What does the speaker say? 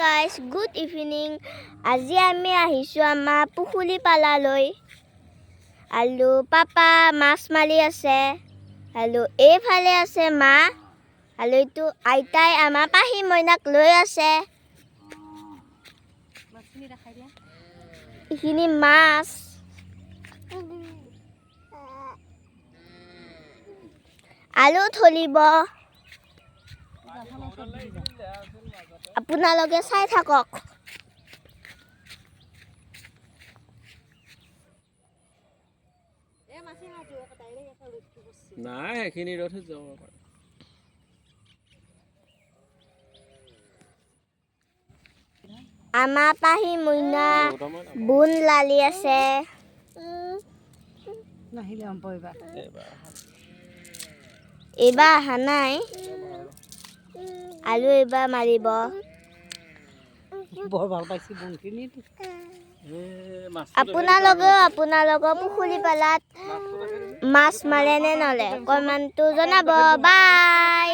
guys, good evening. আজি আমি আহিছো আমাৰ পুখুৰী পালালৈ আৰু পাপা মাছ মাৰি আছে আৰু এইফালে আছে মা আৰু এইটো আইতাই আমাৰ পাহি মইনাক লৈ আছে এইখিনি মাছ আলু থলিব আপোনালোকে চাই থাকক নাই এখিনি ৰথ যাব পাৰে আমাৰ পাহি মইনা বুন লালি আছে নাহিলে আম পাইবা এইবাৰ অহা নাই আৰু এইবাৰ মাৰিব বৰ ভাল পাইছি বনখিনি আপোনালোকৰ পুখুৰী পালাত মাছ মাৰে নে নলে কমেণ্টটো জনাব বাই।